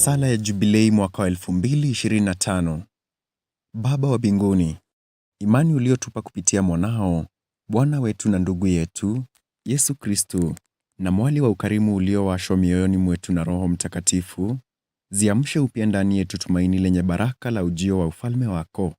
Sala ya Jubilei mwaka wa 2025. Baba wa mbinguni, imani uliotupa kupitia mwanao, Bwana wetu na ndugu yetu, Yesu Kristo, na mwali wa ukarimu uliowashwa mioyoni mwetu na Roho Mtakatifu, ziamshe upya ndani yetu tumaini lenye baraka la ujio wa ufalme wako.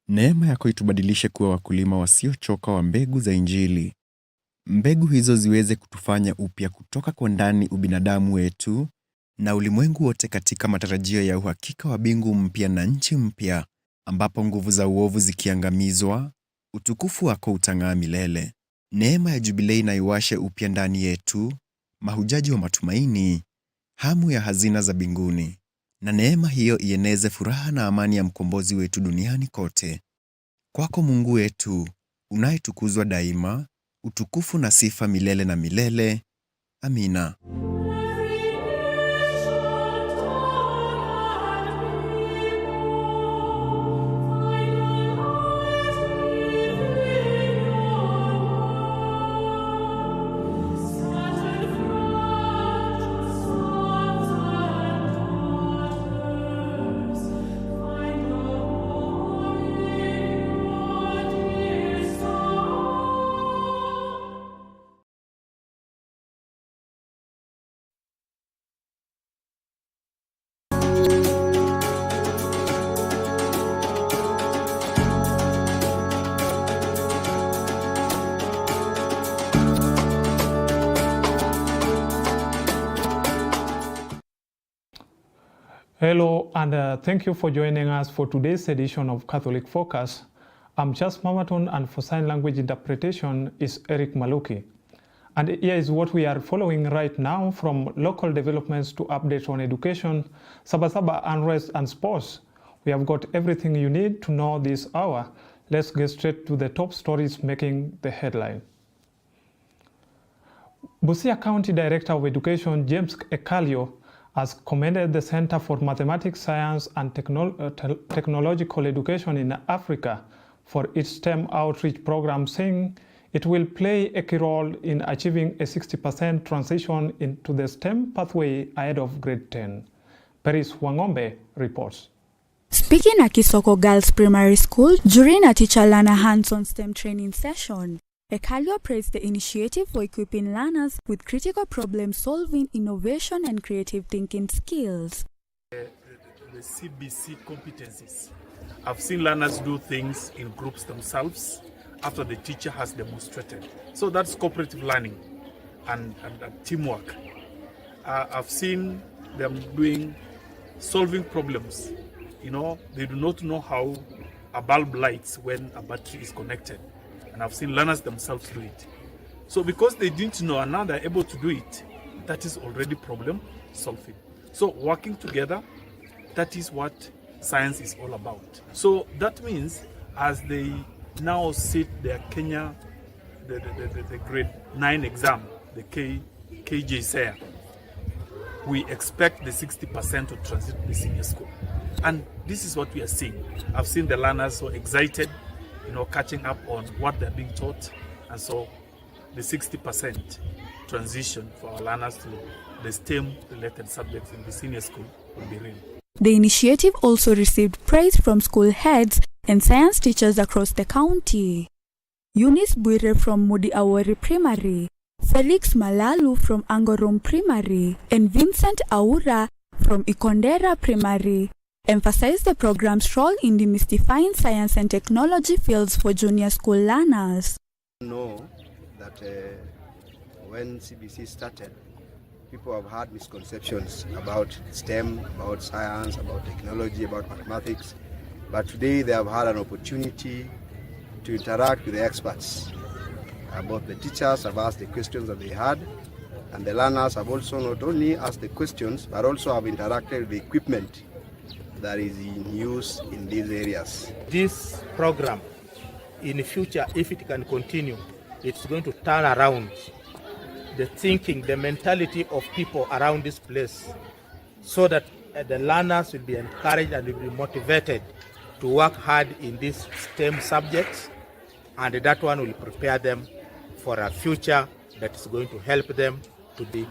Neema yako itubadilishe kuwa wakulima wasiochoka wa mbegu za Injili. Mbegu hizo ziweze kutufanya upya kutoka kwa ndani ubinadamu wetu na ulimwengu wote katika matarajio ya uhakika wa mbingu mpya na nchi mpya, ambapo nguvu za uovu zikiangamizwa, utukufu wako utang'aa milele. Neema ya Jubilei na iwashe upya ndani yetu mahujaji wa matumaini, hamu ya hazina za mbinguni, na neema hiyo ieneze furaha na amani ya mkombozi wetu duniani kote. Kwako Mungu wetu, unayetukuzwa daima, utukufu na sifa milele na milele. Amina. Hello, and thank you for joining us for today's edition of Catholic Focus. I'm Charles Mamaton, and for sign language interpretation is Eric Maluki. And here is what we are following right now, from local developments to updates on education, Sabasaba unrest and sports. We have got everything you need to know this hour. Let's get straight to the top stories making the headline. Busia County Director of Education James Ekalio has commended the Center for Mathematics, Science and Technological Education in Africa for its STEM outreach program, saying it will play a key role in achieving a 60% transition into the STEM pathway ahead of grade 10. Paris Wangombe reports. Speaking at Kisoko Girls Primary School during a teacher-learner hands-on STEM training session, Ekalio praised the initiative for equipping learners with critical problem-solving, innovation and creative thinking skills. The CBC competencies. I've seen learners do things in groups themselves after the teacher has demonstrated. So that's cooperative learning and teamwork. I've seen them solving problems. You know, they do not know how a bulb lights when a battery is connected. And I've seen learners themselves do it. So because they didn't know and now they're able to do it, that is already problem solving. So working together, that is what science is all about. So that means as they now sit their Kenya, the grade 9 exam, the KJSEA, we expect the 60% to transit to the senior school. And this is what we are seeing. I've seen the learners so excited, you know, catching up on what they're being taught, and so the 60% transition for our learners to the STEM-related subjects in the senior school will be real. The initiative also received praise from school heads and science teachers across the county. Eunice Buire from Mudi Awori Primary, Felix Malalu from Angorom Primary, and Vincent Aura from Ikondera Primary emphasized the program's role in demystifying science and technology fields for junior school learners. Know that when CBC started, people have had misconceptions about STEM, about science, about technology, about mathematics. But today they have had an opportunity to interact with the experts. Both the teachers have asked the questions that they had, and the learners have also not only asked the questions, but also have interacted with the equipment that is in use in these areas. This program, in the future, if it can continue, it's going to turn around the thinking, the mentality of people around this place, so that the learners will be encouraged and will be motivated to work hard in these STEM subjects, and that one will prepare them for a future that is going to help them to be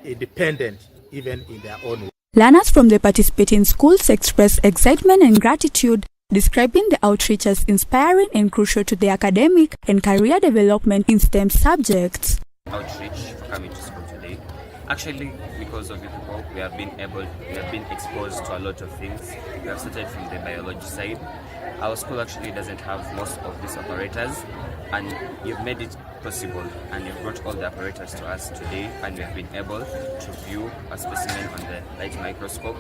independent even in their own way. Learners from the participating schools expressed excitement and gratitude, describing the outreach as inspiring and crucial to their academic and career development in STEM subjects. Outreach for coming to school today. Actually, because of you people, we have been exposed to a lot of things. We have started from the biology side. Our school actually doesn't have most of these operators, and you've made it possible, and you've brought all the operators to us today, and we have been able to view a specimen on the light microscope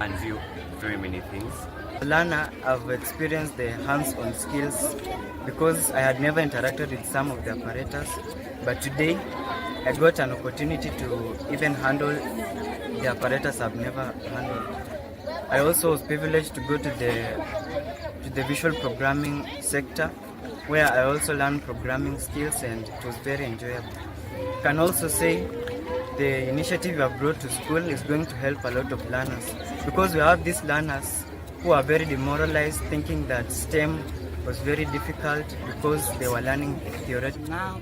and view very many things. Learner, I've experienced the hands-on skills because I had never interacted with some of the apparatus, but today I got an opportunity to even handle the apparatus I've never handled. I also was privileged to go to the visual programming sector, where I also learned programming skills, and it was very enjoyable. I can also say the initiative I've brought to school is going to help a lot of learners, because we have these learners who are very demoralized, thinking that STEM was very difficult because they were learning theoretical. Now,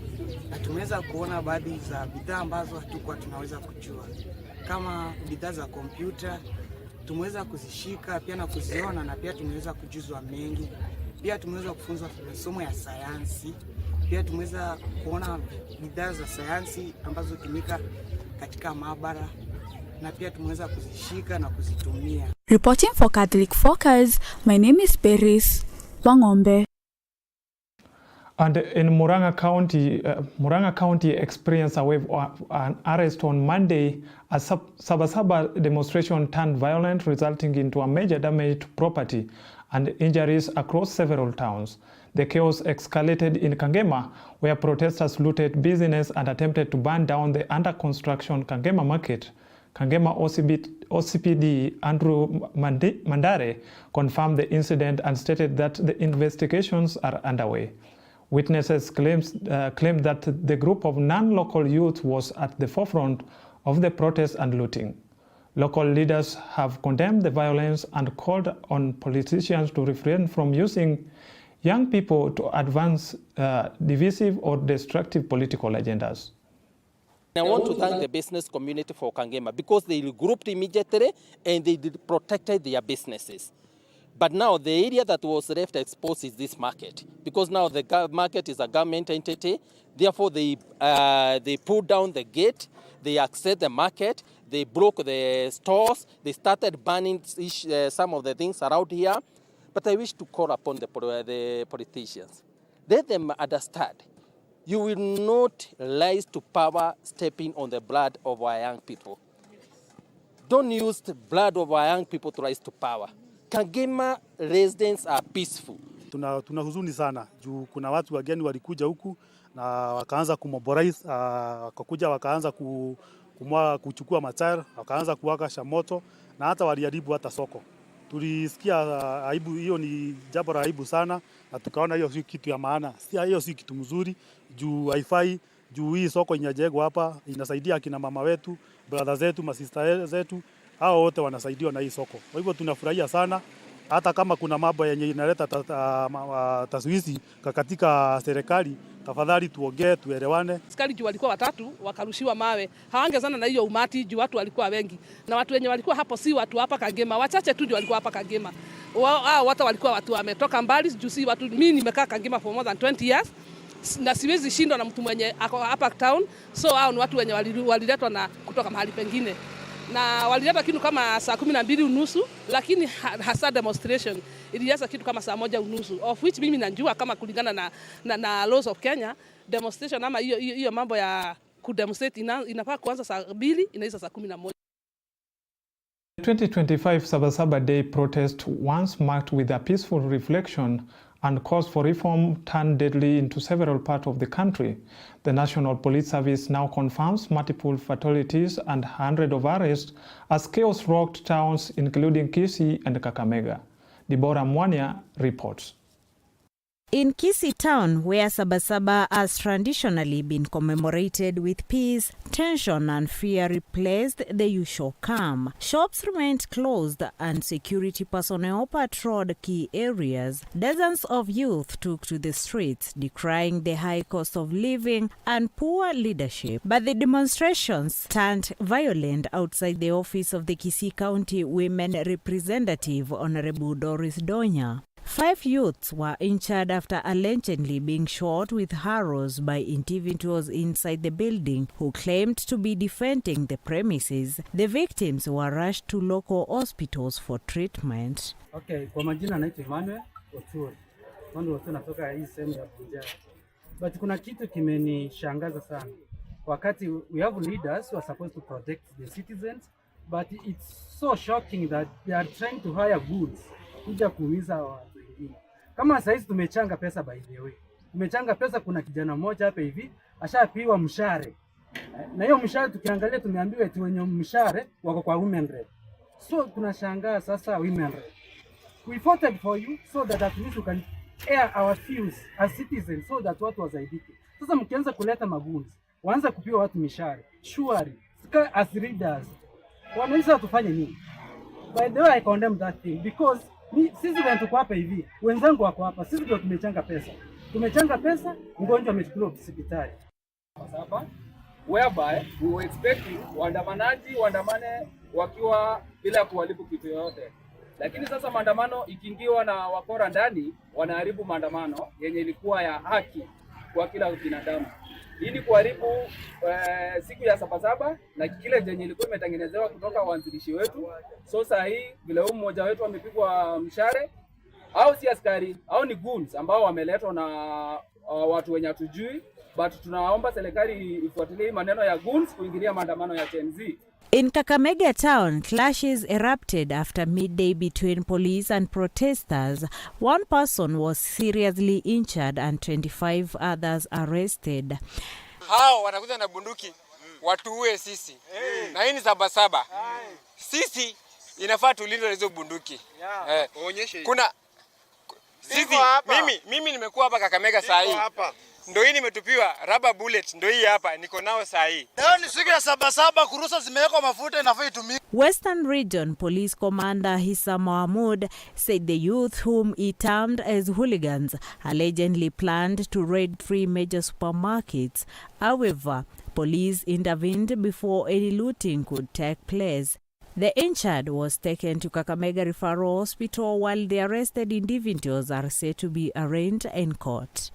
tumeweza kuona baadhi za bidhaa ambazo hatukuwa tunaweza kujua, kama bidhaa za kompyuta tumeweza kuzishika pia na kuziona, na pia tumeweza kujuzwa mengi. Pia tumeweza kufunzwa masomo ya sayansi. Pia tumeweza kuona bidhaa za sayansi ambazo hutumika katika maabara, na pia tumeweza kuzishika na kuzitumia. Reporting for Catholic Focus, my name is Peris Wangombe. And in Murang'a County experienced a wave of an arrest on Monday as Sabasaba demonstration turned violent, resulting into a major damage to property and injuries across several towns. The chaos escalated in Kangema, where protesters looted business and attempted to burn down the under-construction Kangema market. Kangema OCPD Andrew Mandare confirmed the incident and stated that the investigations are underway. Witnesses claimed that the group of non-local youth was at the forefront of the protests and looting. Local leaders have condemned the violence and called on politicians to refrain from using young people to advance divisive or destructive political agendas. I want to thank the business community for Kangema because they regrouped immediately and they protected their businesses. But now the area that was left exposed is this market, because now the market is a government entity. Therefore, they pulled down the gate, they accessed the market, they broke the stores, they started burning some of the things around here. But I wish to call upon the politicians. Let them understand. You will not rise to power stepping on the blood of our young people. Don't use the blood of our young people to rise to power. Kangema residents are peaceful. Tuna huzuni sana juu kuna watu wageni walikuja huku na wakaanza kumobilize, wakakuja wakaanza kuchukua matire, wakaanza kuwaka moto na hata waliharibu hata soko. Tulisikia aibu, hiyo ni jambo la aibu sana, na tukaona hiyo si kitu ya maana. Hiyo si kitu mzuri juu haifai, juu hii soko inajengwa hapa inasaidia akina mama wetu, brother zetu, masista zetu, hao wote wanasaidiwa na hii soko. Kwa hivyo tunafurahia sana, hata kama kuna mambo yenye inaleta taswizi katika serikali, tafadhali tuongee, tuelewane. Askari juu walikuwa watatu wakarushiwa mawe. Hawangezana na hiyo umati juu watu walikuwa wengi. Na watu wenye walikuwa hapo si watu hapa Kangema, wachache tu ndio walikuwa hapa Kangema. Wao watu walikuwa watu wametoka mbali juu si watu. Mimi nimekaa Kangema for more than 20 years. Na siwezi shindwa na mtu mwenye ako hapa town. So hao ni watu wenye waliletwa na kutoka mahali pengine. Na walileta kitu kama saa 12:30, lakini hasa demonstration ilianza kitu kama saa 1:30, of which mimi najua kama kulingana na laws of Kenya, demonstration ama hiyo mambo ya kudemonstrate inafaa kuanza saa 2 inaisha saa 11. The 2025 Sabasaba Day protest, once marked with a peaceful reflection and calls for reform, turned deadly into several parts of the country. The National Police Service now confirms multiple fatalities and hundreds of arrests as chaos rocked towns including Kisii and Kakamega. Deborah Mwania reports. In Kisii town, where Sabasaba has traditionally been commemorated with peace, tension and fear replaced the usual calm. Shops remained closed and security personnel patrolled key areas. Dozens of youth took to the streets, decrying the high cost of living and poor leadership. But the demonstrations turned violent outside the office of the Kisii County Women Representative, Honorable Doris Donya. 5 youths were injured after allegedly being shot with arrows by individuals inside the building who claimed to be defending the premises. The victims were rushed to local hospitals for treatment. Okay, kwa majina naitwa Emmanuel Otuori. Ndio natoka hii sehemu ya Bunjari. But kuna kitu kimenishangaza sana. Wakati we have leaders who are supposed to protect the citizens, but it's so shocking that they are trying to hire goods kuja kuumiza watu wengine. Kama sasa hizi tumechanga pesa, by the way. Tumechanga pesa, kuna kijana mmoja hapa hivi ashapiwa mshare. Na hiyo mshare tukiangalia tumeambiwa eti wenye mshare wako kwa women rep. So tunashangaa sasa women rep. We voted for you so that at least we can air our views as citizens so that watu wasaidike. Sasa mkianza kuleta maguns, waanza kupiwa watu mishare. Surely, as leaders, wanaweza tufanye nini? By the way, I condemn that thing because sisi ndio tuko hapa hivi. Wenzangu wako hapa. Sisi ndio tumechanga pesa. Tumechanga pesa, mgonjwa amechukuliwa hospitali. Hapa whereby we were expecting waandamanaji waandamane wakiwa bila kuharibu kitu yoyote. Lakini sasa maandamano ikiingiwa na wakora ndani, wanaharibu maandamano yenye ilikuwa ya haki kwa kila binadamu. Hii ni kuharibu siku ya Sabasaba na kile jenye ilikuwa imetengenezewa kutoka waanzilishi wetu. So saa hii vile mmoja wetu amepigwa mshare, au si askari au ni goons ambao wameletwa na watu wenye hatujui, but tunaomba serikali ifuatilie maneno ya goons kuingilia maandamano ya Gen Z. In Kakamega town, clashes erupted after midday between police and protesters. One person was seriously injured and 25 others arrested. Hao wanakuja na bunduki watuue sisi. Na hii ni Sabasaba. Sisi inafaa tulinde hizo bunduki. Kuna sisi mimi nimekuwa hapa Kakamega saa hii. Ndio hii nimetupiwa rubber bullet, ndio hii hapa niko nao saa hii. Leo ni siku ya Sabasaba, kurusa zimewekwa mafuta inafaa itumike. Western Region Police Commander Hissa Mahmoud said the youth whom he termed as hooligans allegedly planned to raid 3 major supermarkets. However, police intervened before any looting could take place. The injured was taken to Kakamega Referral Hospital while the arrested individuals are said to be arraigned in court.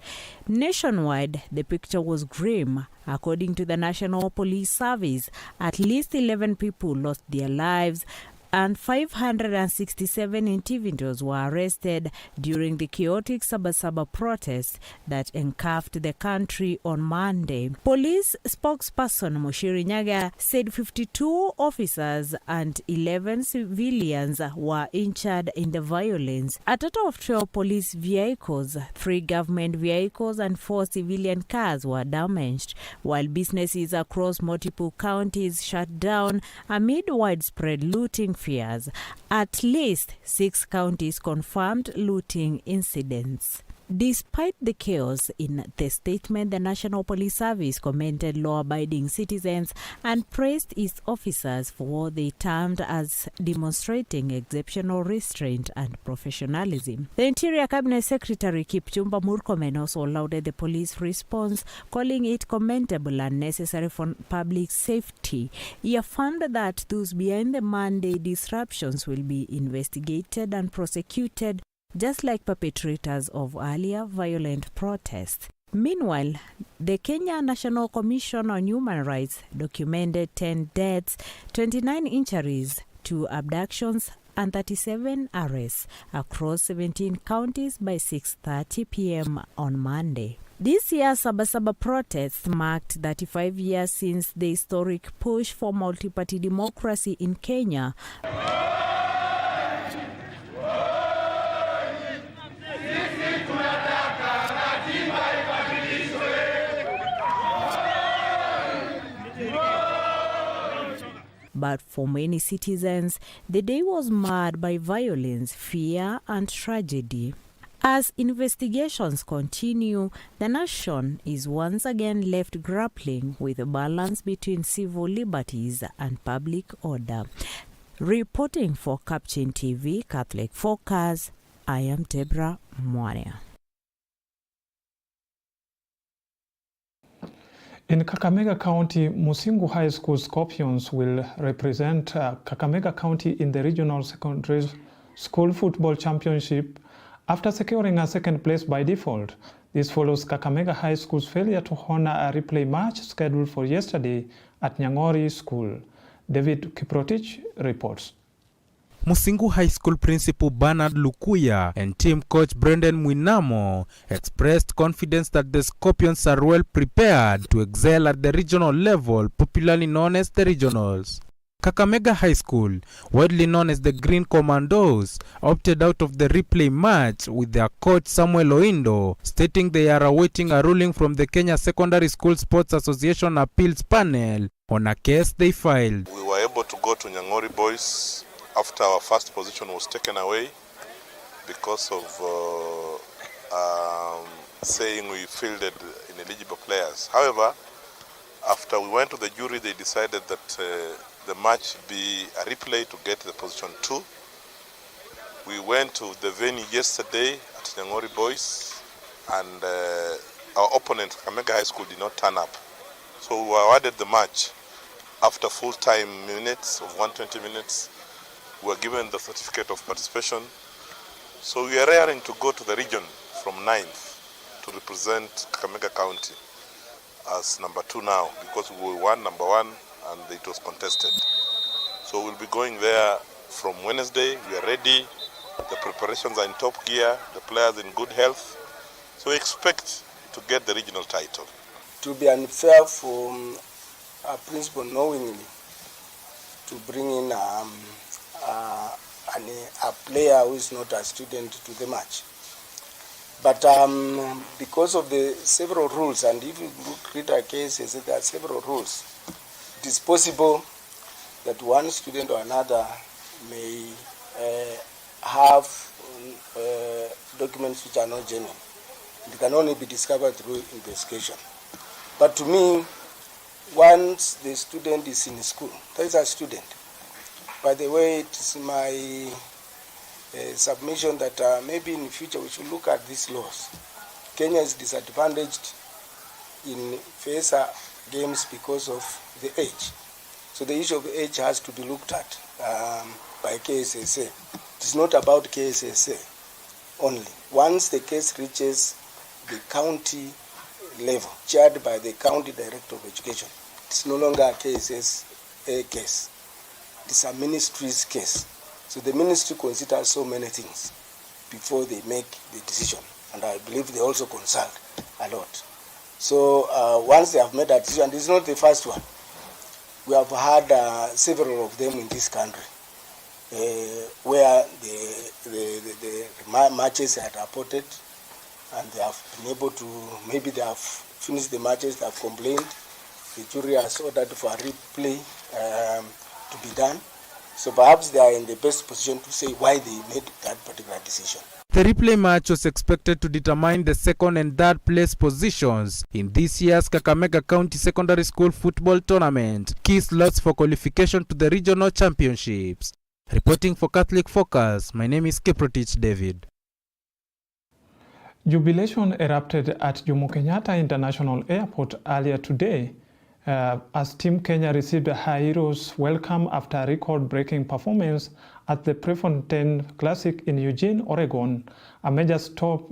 Nationwide, the picture was grim. According to the National Police Service, at least 11 people lost their lives and 567 individuals were arrested during the chaotic Sabasaba protests that engulfed the country on Monday. Police spokesperson Moshiri Nyaga said 52 officers and 11 civilians were injured in the violence. A total of 12 police vehicles, 3 government vehicles and 4 civilian cars were damaged, while businesses across multiple counties shut down amid widespread looting fears. At least 6 counties confirmed looting incidents. Despite the chaos in the statement, the National Police Service commended law-abiding citizens and praised its officers for what they termed as demonstrating exceptional restraint and professionalism. The Interior Cabinet Secretary Kipchumba Murkomen also lauded the police response, calling it commendable and necessary for public safety. He affirmed that those behind the Monday disruptions will be investigated and prosecuted, just like perpetrators of earlier violent protests. Meanwhile, the Kenya National Commission on Human Rights documented 10 deaths, 29 injuries, 2 abductions, and 37 arrests across 17 counties by 6:30 p.m. on Monday. This year's Sabasaba protests marked 35 years since the historic push for multi-party democracy in Kenya. But for many citizens, the day was marred by violence, fear, and tragedy. As investigations continue, the nation is once again left grappling with a balance between civil liberties and public order. Reporting for Capuchin TV, Catholic Focus, I am Deborah Mwania. In Kakamega County, Musingu High School Scorpions will represent Kakamega County in the Regional Secondary School Football Championship after securing a second place by default. This follows Kakamega High School's failure to honor a replay match scheduled for yesterday at Nyang'ori School. David Kiprotich reports. Musingu High School Principal Bernard Lukuya and team coach Brendan Mwinamo expressed confidence that the Scorpions are well prepared to excel at the regional level, popularly known as the regionals. Kakamega High School, widely known as the Green Commandos, opted out of the replay match with their coach Samuel Oindo, stating they are awaiting a ruling from the Kenya Secondary School Sports Association Appeals Panel on a case they filed. We were able to go to Nyang'ori Boys after our first position was taken away because of saying we fielded ineligible players. However, after we went to the jury, they decided that the match be a replay to get the position 2. We went to the venue yesterday at Nyang'ori Boys, and our opponent, Kakamega High School, did not turn up. So we were awarded the match after full-time minutes of 120 minutes. We were given the certificate of participation. So we are raring to go to the region from 9th to represent Kakamega County as number 2 now, because we won number 1 and it was contested. So we'll be going there from Wednesday. We are ready. The preparations are in top gear. The players in good health. So we expect to get the regional title. It will be unfair for a principal knowingly to bring in a player who is not a student to the match. But because of the several rules, and if you read our cases, there are several rules, it is possible that one student or another may have documents which are not genuine. It can only be discovered through investigation. But to me, once the student is in school, there is a student. By the way, it is my submission that maybe in the future we should look at these laws. Kenya is disadvantaged in FESA games because of the age. So the issue of age has to be looked at by KSSA. It is not about KSSA only. Once the case reaches the county level, chaired by the county director of education, it's no longer a KSSA case. It's a ministry's case. So the ministry considers so many things before they make the decision. And I believe they also consult a lot. So once they have made a decision, this is not the first one. We have had several of them in this country where the matches are reported and they have been able to, maybe they have finished the matches, they have complained. The jury has ordered for a replay to be done. So perhaps they are in the best position to say why they made that particular decision. The replay match was expected to determine the second and third place positions in this year's Kakamega County Secondary School Football Tournament, key slots for qualification to the regional championships. Reporting for Catholic Focus, my name is Kiprotich David. Jubilation erupted at Jomo Kenyatta International Airport earlier today as Team Kenya received a hero's welcome after a record-breaking performance at the Prefontaine Classic in Eugene, Oregon, a major stop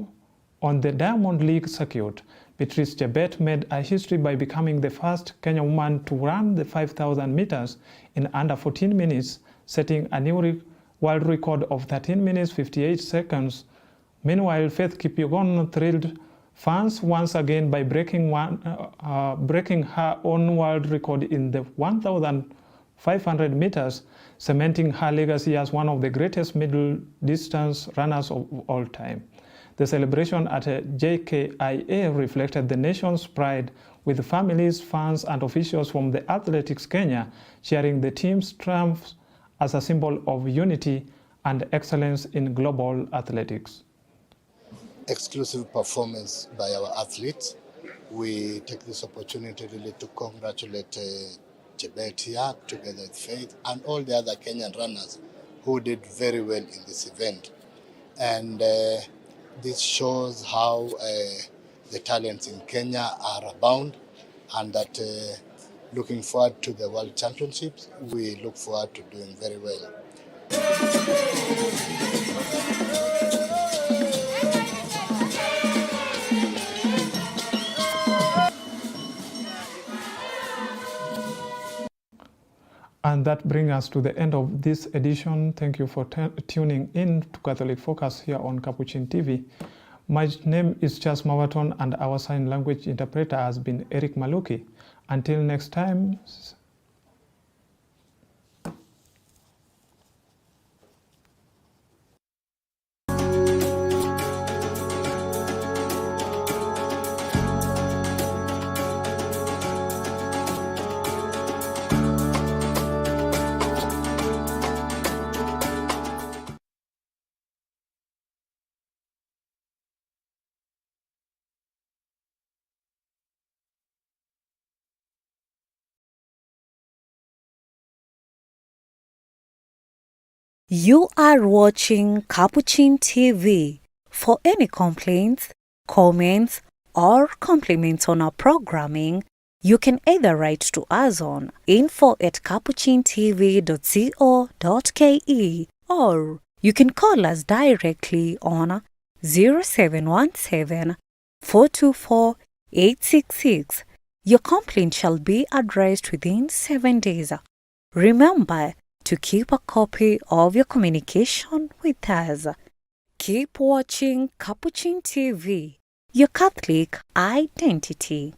on the Diamond League circuit. Beatrice Chebet made a history by becoming the first Kenyan woman to run the 5,000 meters in under 14 minutes, setting a new world record of 13 minutes 58 seconds. Meanwhile, Faith Kipyegon thrilled fans once again by breaking her own world record in the 1,500 meters, cementing her legacy as one of the greatest middle distance runners of all time. The celebration at JKIA reflected the nation's pride, with families, fans, and officials from the Athletics Kenya cheering the team's triumphs as a symbol of unity and excellence in global athletics. exclusive performance by our athletes. We take this opportunity really to congratulate Chebet here, together with Faith, and all the other Kenyan runners who did very well in this event. And this shows how the talents in Kenya are abound, and that looking forward to the World Championships, we look forward to doing very well. And that brings us to the end of this edition. Thank you for tuning in to Catholic Focus here on Capuchin TV. My name is Charles Mawaton, and our sign language interpreter has been Eric Maluki. Until next time. You are watching Capuchin TV. For any complaints, comments, or compliments on our programming, you can either write to us on info@capuchintv.co.ke, or you can call us directly on 0717 424 866. Your complaint shall be addressed within 7 days. Remember to keep a copy of your communication with us. Keep watching Capuchin TV, your Catholic identity.